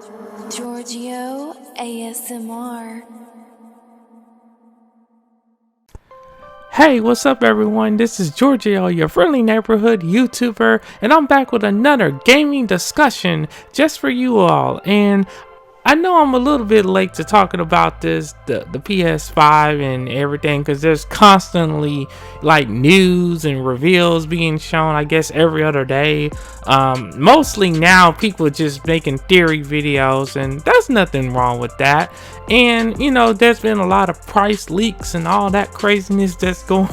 GEORGIO ASMR. Hey, what's up everyone? This is GEORGIO, your friendly neighborhood YouTuber, and I'm back with another gaming discussion just for you all. And I know I'm a little bit late to talking about this, the PS5 and everything, because there's constantly like news and reveals being shown, I guess, every other day. Mostly now people just making theory videos, and there's nothing wrong with that. And you know, there's been a lot of price leaks and all that craziness that's going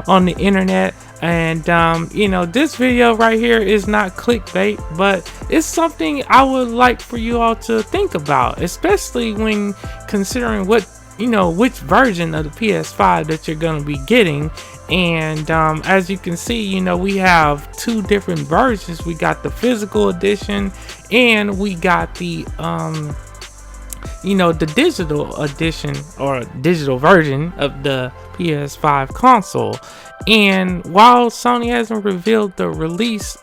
on the internet. And you know, this video right here is not clickbait, but it's something I would like for you all to think about, especially when considering what, you know, which version of the PS5 that you're going to be getting. And as you can see, you know, we have two different versions. We got the physical edition and we got the you know, the digital edition or digital version of the PS5 console. And while Sony hasn't revealed the release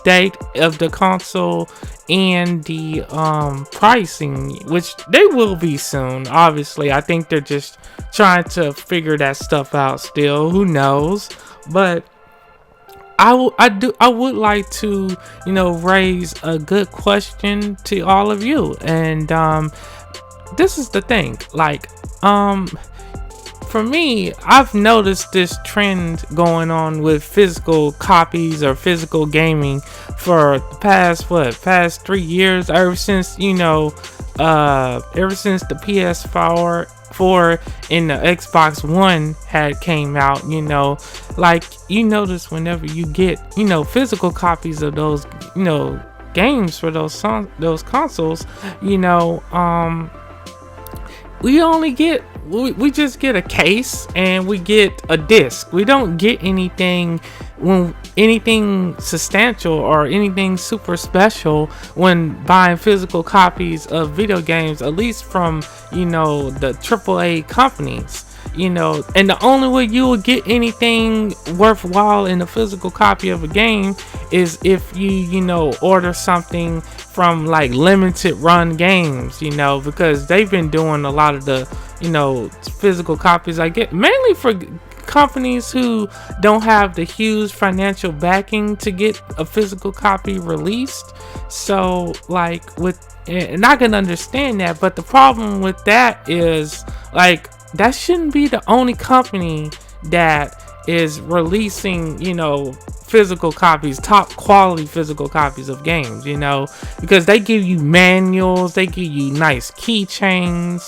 date of the console and the pricing, which they will be soon, obviously. I think they're just trying to figure that stuff out still, who knows. But I would like to, you know, raise a good question to all of you. And this is the thing, like for me, I've noticed this trend going on with physical copies or physical gaming for the past 3 years, ever since, you know, ever since the PS4 and the Xbox One had came out. You know, like, you notice whenever you get, you know, physical copies of those, you know, games for those consoles, you know, we just get a case and we get a disc. We don't get anything substantial or anything super special when buying physical copies of video games, at least from, you know, the AAA companies. You know, and the only way you will get anything worthwhile in a physical copy of a game is if you know, order something from like limited run games, you know, because they've been doing a lot of the, you know, physical copies, I get, mainly for companies who don't have the huge financial backing to get a physical copy released. So like, and I can understand that, but the problem with that is, like, that shouldn't be the only company that is releasing, you know, physical copies, top quality physical copies of games, you know, because they give you manuals, they give you nice keychains,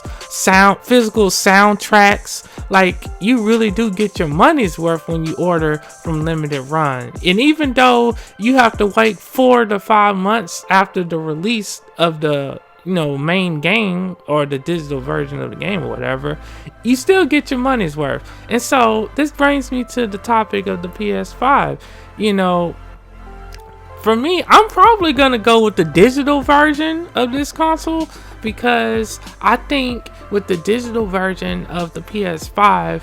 physical soundtracks. Like, you really do get your money's worth when you order from limited run. And even though you have to wait 4 to 5 months after the release of the, you know, main game or the digital version of the game or whatever, you still get your money's worth. And so this brings me to the topic of the PS5. You know, for me, I'm probably gonna go with the digital version of this console, because I think with the digital version of the PS5,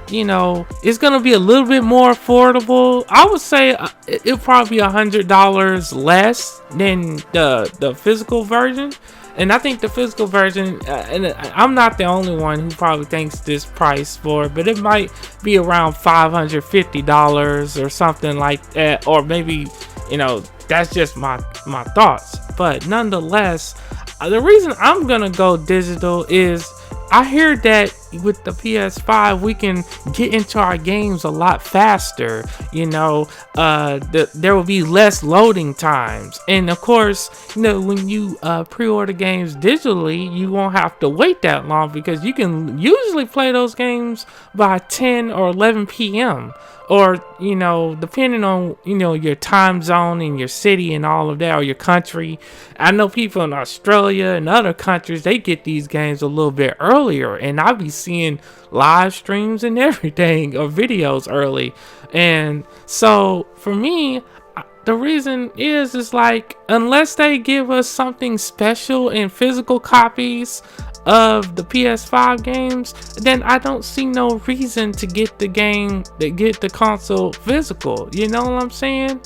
you know, it's gonna be a little bit more affordable. I would say it'll probably be $100 less than the physical version. And I think the physical version, and I'm not the only one who probably thinks this price for it, but it might be around $550 or something like that, or maybe, you know, that's just my thoughts. But nonetheless, the reason I'm gonna go digital is I hear that with the PS5 we can get into our games a lot faster. You know, there will be less loading times, and of course, you know, when you pre-order games digitally, you won't have to wait that long, because you can usually play those games by 10 or 11 p.m. or, you know, depending on, you know, your time zone and your city and all of that, or your country. I know people in Australia and other countries, they get these games a little bit earlier, and I'll be seeing live streams and everything, or videos early. And so for me, the reason is like, unless they give us something special in physical copies of the PS5 games, then I don't see no reason to get the console physical. You know what I'm saying?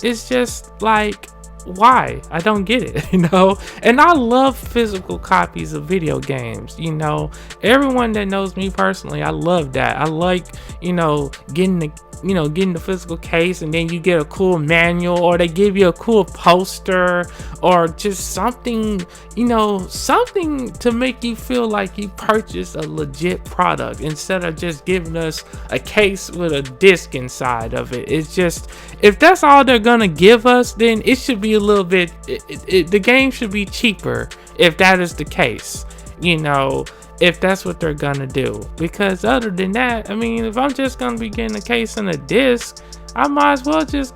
It's just like, why? I don't get it, you know. And I love physical copies of video games, you know. Everyone that knows me personally, I love that. I like, you know, getting the physical case, and then you get a cool manual, or they give you a cool poster, or just something, you know, something to make you feel like you purchased a legit product instead of just giving us a case with a disc inside of it. It's just, if that's all they're gonna give us, then it should be a little bit, the game should be cheaper if that is the case, you know, if that's what they're gonna do. Because other than that, I mean, if I'm just gonna be getting a case and a disc, I might as well just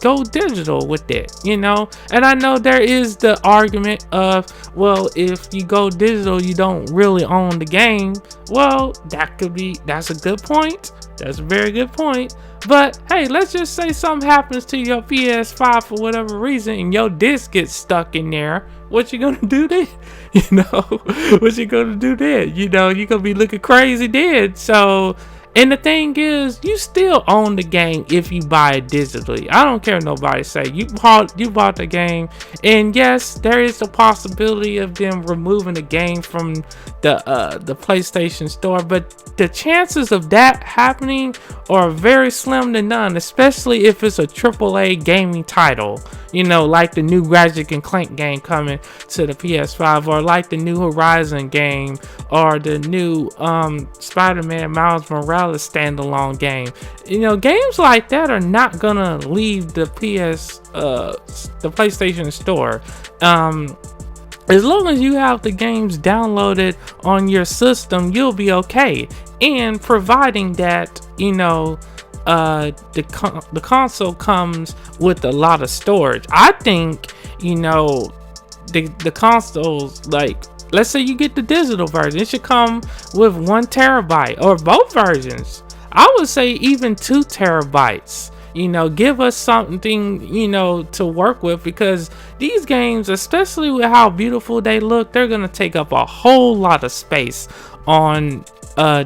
go digital with it, you know. And I know there is the argument of, well, if you go digital, you don't really own the game. Well, that's a good point. That's a very good point. But hey, let's just say something happens to your PS5 for whatever reason, and your disc gets stuck in there. What you gonna do then? You know, what you gonna do then? You know, you gonna be looking crazy then. So, and the thing is, you still own the game if you buy it digitally. I don't care nobody say you bought the game, and yes, there is a possibility of them removing the game from the PlayStation Store, but the chances of that happening are very slim to none, especially if it's a AAA gaming title. You know, like the new Ratchet and Clank game coming to the PS5, or like the new Horizon game, or the new Spider-Man Miles Morales standalone game. You know, games like that are not gonna leave the PlayStation Store. As long as you have the games downloaded on your system, you'll be okay. And providing that, you know, the console comes with a lot of storage. I think, you know, the consoles, like, let's say you get the digital version, it should come with 1 terabyte, or both versions. I would say even 2 terabytes. You know, give us something, you know, to work with, because these games, especially with how beautiful they look, they're gonna take up a whole lot of space on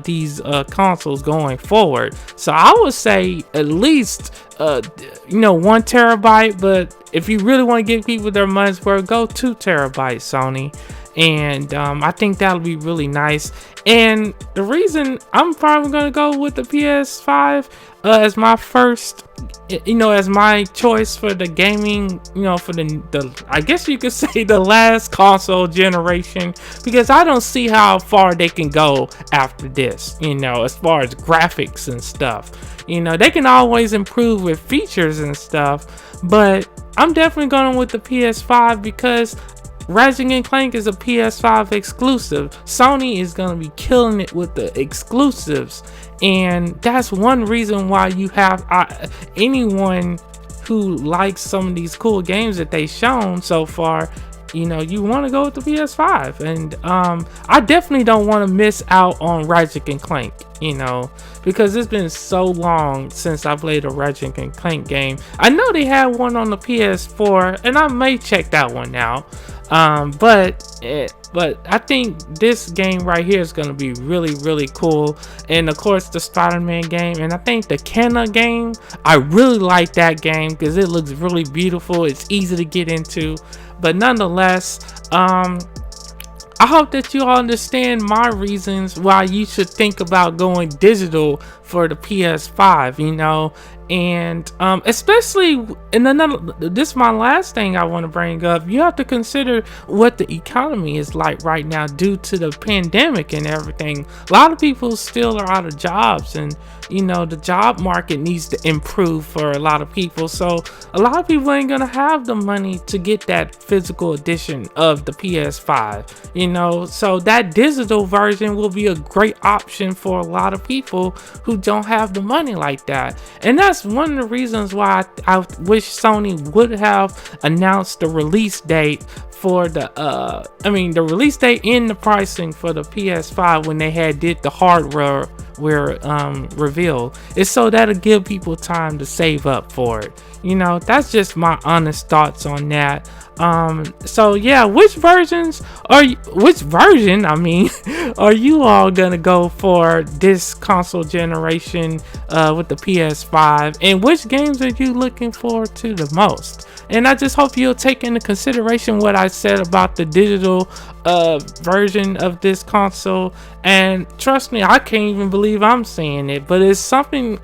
these consoles going forward. So I would say at least you know, 1 terabyte, but if you really want to give people their money's worth, go 2 terabytes, Sony. And I think that'll be really nice. And the reason I'm probably gonna go with the PS5 as my first, you know, as my choice for the gaming, you know, for the I guess you could say the last console generation, because I don't see how far they can go after this, you know, as far as graphics and stuff. You know, they can always improve with features and stuff, but I'm definitely going with the PS5 because Ratchet and Clank is a PS5 exclusive. Sony is going to be killing it with the exclusives, and that's one reason why you have anyone who likes some of these cool games that they've shown so far, you know, you want to go with the PS5. And I definitely don't want to miss out on Ratchet and Clank, you know, because it's been so long since I played a Ratchet and Clank game. I know they had one on the PS4, and I may check that one out. But I think this game right here is going to be really, really cool. And of course the Spider-Man game, and I think the Kenna game, I really like that game because it looks really beautiful. It's easy to get into, but nonetheless, I hope that you all understand my reasons why you should think about going digital for the PS5, you know. And especially, and this is my last thing I want to bring up, you have to consider what the economy is like right now due to the pandemic and everything. A lot of people still are out of jobs, and you know, the job market needs to improve for a lot of people. So a lot of people ain't gonna have the money to get that physical edition of the PS5, you know. So that digital version will be a great option for a lot of people who don't have the money like that. And that's one of the reasons why I wish Sony would have announced the release date for the the release date and the pricing for the PS5 when they did the hardware reveal. It's so that'll give people time to save up for it. You know, that's just my honest thoughts on that. So yeah, which version are you all gonna go for this console generation with the PS5, and which games are you looking forward to the most? And I just hope you'll take into consideration what I said about the digital version of this console. And trust me, I can't even believe I'm saying it, but it's something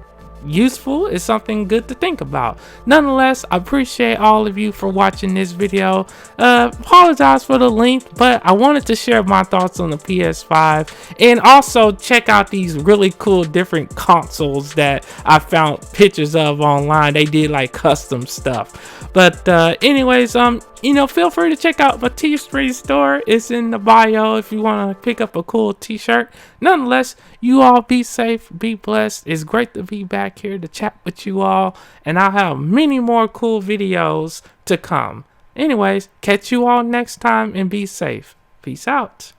useful. It's something good to think about. Nonetheless, I appreciate all of you for watching this video. Apologize for the length, but I wanted to share my thoughts on the PS5 and also check out these really cool different consoles that I found pictures of online. They did like custom stuff. But anyways, you know, feel free to check out my T-Street store. It's in the bio if you want to pick up a cool t-shirt. Nonetheless, you all be safe, be blessed. It's great to be back here to chat with you all, and I'll have many more cool videos to come. Anyways, catch you all next time and be safe. Peace out.